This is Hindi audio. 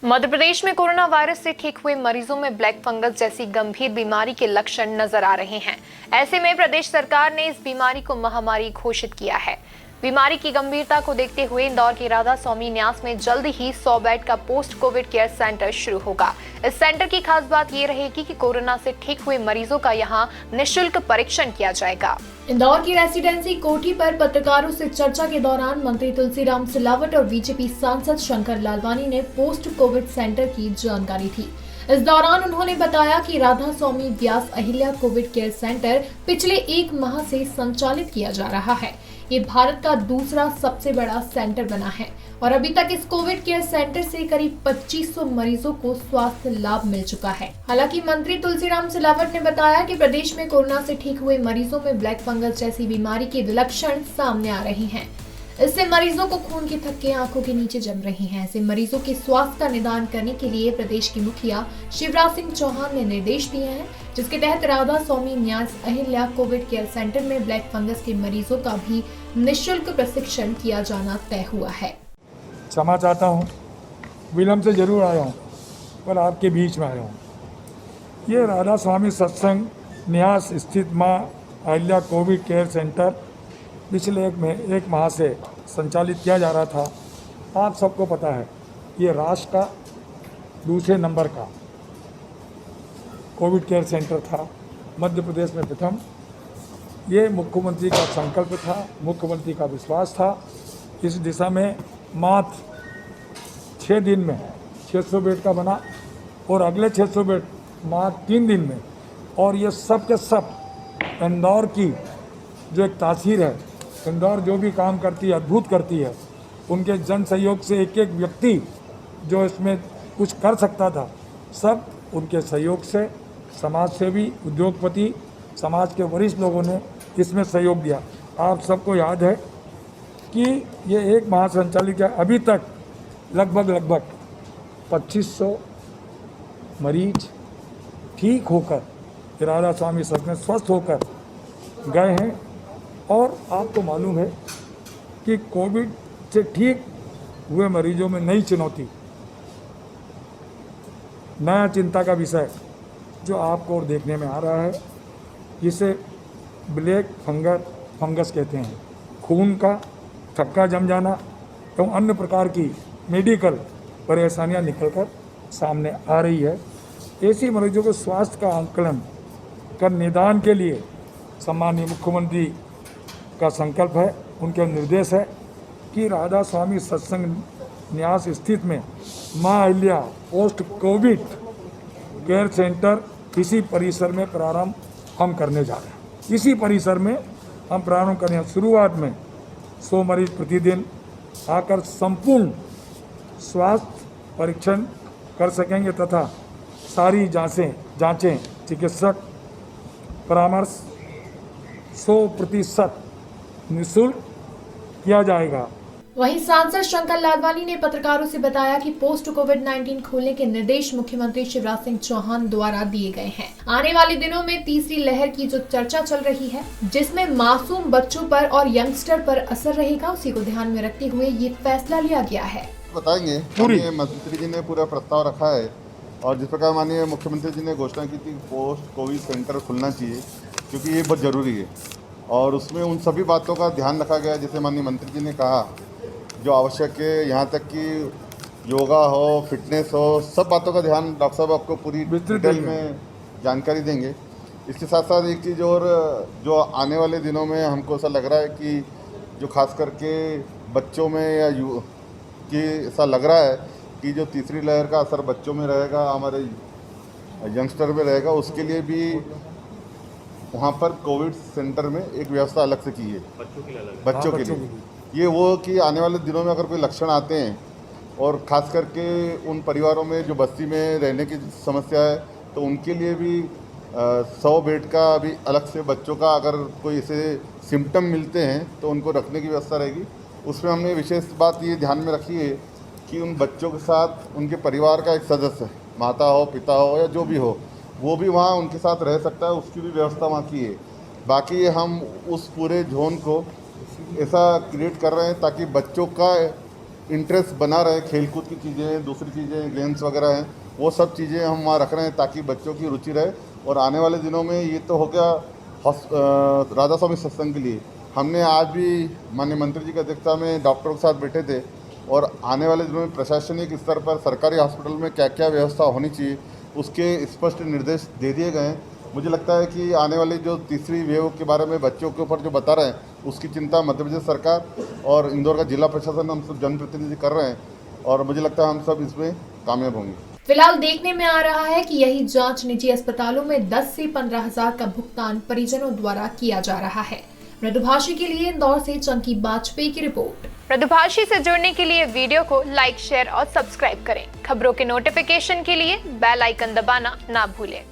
मध्य प्रदेश में कोरोना वायरस से ठीक हुए मरीजों में ब्लैक फंगस जैसी गंभीर बीमारी के लक्षण नजर आ रहे हैं। ऐसे में प्रदेश सरकार ने इस बीमारी को महामारी घोषित किया है। बीमारी की गंभीरता को देखते हुए इंदौर के राधा स्वामी न्यास में जल्द ही 100 बेड का पोस्ट कोविड केयर सेंटर शुरू होगा। इस सेंटर की खास बात ये रहेगी कि कोरोना से ठीक हुए मरीजों का यहां निःशुल्क परीक्षण किया जाएगा। इंदौर की रेसिडेंसी कोठी पर पत्रकारों से चर्चा के दौरान मंत्री तुलसीराम सिलावट और बीजेपी सांसद शंकर लालवानी ने पोस्ट कोविड सेंटर की जानकारी दी। इस दौरान उन्होंने बताया कि राधा स्वामी व्यास अहिल्या कोविड केयर सेंटर पिछले 1 माह से संचालित किया जा रहा है। ये भारत का दूसरा सबसे बड़ा सेंटर बना है और अभी तक इस कोविड केयर सेंटर से करीब 2500 मरीजों को स्वास्थ्य लाभ मिल चुका है। हालांकि मंत्री तुलसीराम सिलावट ने बताया कि प्रदेश में कोरोना से ठीक हुए मरीजों में ब्लैक फंगस जैसी बीमारी के लक्षण सामने आ रहे हैं। इससे मरीजों को खून के थक्के आंखों के नीचे जम रही हैं। ऐसे मरीजों के स्वास्थ्य का निदान करने के लिए प्रदेश की मुखिया शिवराज सिंह चौहान ने निर्देश दिए हैं, जिसके तहत राधा स्वामी न्यास अहिल्या कोविड केयर सेंटर में ब्लैक फंगस के मरीजों का भी निःशुल्क प्रशिक्षण किया जाना तय हुआ है। क्षमा चाहता हूँ, विलम्ब से जरूर आया हूँ, पर आपके बीच में आया हूँ। ये राधा स्वामी सत्संग न्यास स्थित माँ अहिल्या कोविड केयर सेंटर पिछले एक माह से संचालित किया जा रहा था। आप सबको पता है, ये राष्ट्र का दूसरे नंबर का कोविड केयर सेंटर था, मध्य प्रदेश में प्रथम। ये मुख्यमंत्री का संकल्प था, मुख्यमंत्री का विश्वास था। इस दिशा में मात्र 6 दिन में 600 बेड का बना और अगले 600 बेड मात्र 3 दिन में। और ये सब के सब इंदौर की जो एक तासीर है, इंदौर जो भी काम करती है, अद्भुत करती है। उनके जन सहयोग से एक एक व्यक्ति जो इसमें कुछ कर सकता था, सब उनके सहयोग से समाज सेवी, उद्योगपति, समाज के वरिष्ठ लोगों ने इसमें सहयोग दिया। आप सबको याद है कि ये 1 माह संचालित किया, अभी तक लगभग 2500 मरीज ठीक होकर राधा स्वामी सत्संग में स्वस्थ होकर गए हैं। और आपको मालूम है कि कोविड से ठीक हुए मरीजों में नई चुनौती, नया चिंता का विषय जो आपको और देखने में आ रहा है, जिसे ब्लैक फंगस कहते हैं। खून का थक्का जम जाना एवं अन्य प्रकार की मेडिकल परेशानियां निकलकर सामने आ रही है। ऐसी मरीजों के स्वास्थ्य का आंकलन कर निदान के लिए सम्माननीय मुख्यमंत्री का संकल्प है, उनके निर्देश है कि राधा स्वामी सत्संग न्यास स्थित में माँ Ahilya post Covid care centre इसी परिसर में प्रारंभ हम करने जा रहे हैं। इसी परिसर में हम प्रारंभ करने, शुरुआत में 100 मरीज प्रतिदिन आकर संपूर्ण स्वास्थ्य परीक्षण कर सकेंगे तथा सारी जांचें चिकित्सक परामर्श 100% निःशुल्क किया जाएगा। वहीं सांसद शंकर लालवानी ने पत्रकारों से बताया कि पोस्ट कोविड-19 खोलने के निर्देश मुख्यमंत्री शिवराज सिंह चौहान द्वारा दिए गए हैं। आने वाले दिनों में तीसरी लहर की जो चर्चा चल रही है, जिसमें मासूम बच्चों पर और यंगस्टर पर असर रहेगा, उसी को ध्यान में रखते हुए ये फैसला लिया गया है। बताएंगे, माननीय मंत्री जी ने पूरा प्रस्ताव रखा है और जिस प्रकार माननीय मुख्यमंत्री जी ने घोषणा की थी पोस्ट कोविड सेंटर खुलना चाहिए, क्योंकि ये बहुत ज़रूरी है और उसमें उन सभी बातों का ध्यान रखा गया जैसे माननीय मंत्री जी ने कहा, जो आवश्यक है, यहाँ तक कि योगा हो, फिटनेस हो, सब बातों का ध्यान डॉक्टर साहब आपको पूरी डिटेल में जानकारी देंगे। इसके साथ साथ एक चीज़ और, जो आने वाले दिनों में हमको ऐसा लग रहा है कि जो खास करके बच्चों में या कि ऐसा लग रहा है कि जो तीसरी लहर का असर बच्चों में रहेगा, हमारे यंगस्टर में रहेगा, उसके लिए भी वहाँ पर कोविड सेंटर में एक व्यवस्था अलग से की है बच्चों के लिए। ये वो कि आने वाले दिनों में अगर कोई लक्षण आते हैं और ख़ास करके उन परिवारों में जो बस्ती में रहने की समस्या है, तो उनके लिए भी 100 बेड का अभी अलग से बच्चों का अगर कोई ऐसे सिम्टम मिलते हैं तो उनको रखने की व्यवस्था रहेगी। उसमें हमने विशेष बात ये ध्यान में रखी है कि उन बच्चों के साथ उनके परिवार का एक सदस्य, माता हो, पिता हो या जो भी हो, वो भी वहाँ उनके साथ रह सकता है, उसकी भी व्यवस्था वहाँ की है। बाकी हम उस पूरे जोन को ऐसा क्रिएट कर रहे हैं ताकि बच्चों का इंटरेस्ट बना रहे, खेलकूद की चीज़ें, दूसरी चीज़ें, गेम्स वगैरह हैं, वो सब चीज़ें हम वहाँ रख रहे हैं ताकि बच्चों की रुचि रहे। और आने वाले दिनों में ये तो हो गया राधा स्वामी सत्संग के लिए। हमने आज भी माननीय मंत्री जी की अध्यक्षता में डॉक्टरों के साथ बैठे थे और आने वाले दिनों में प्रशासनिक स्तर पर सरकारी हॉस्पिटल में क्या क्या व्यवस्था होनी चाहिए उसके स्पष्ट निर्देश दे दिए गए हैं। मुझे लगता है कि आने वाली जो तीसरी वेव के बारे में बच्चों के ऊपर जो बता रहे हैं उसकी चिंता मध्य प्रदेश सरकार और इंदौर का जिला प्रशासन हम सब जनप्रतिनिधि कर रहे हैं और मुझे लगता है हम सब इसमें कामयाब होंगे। फिलहाल देखने में आ रहा है कि यही जांच निजी अस्पतालों में 10 से 15 हजार का भुगतान परिजनों द्वारा किया जा रहा है। मृदुभाषी के लिए इंदौर से चंकी बाजपेयी की रिपोर्ट। मृदुभाषी से जुड़ने के लिए वीडियो को लाइक, शेयर और सब्सक्राइब करें। खबरों के नोटिफिकेशन के लिए बेल आइकन दबाना ना भूलें।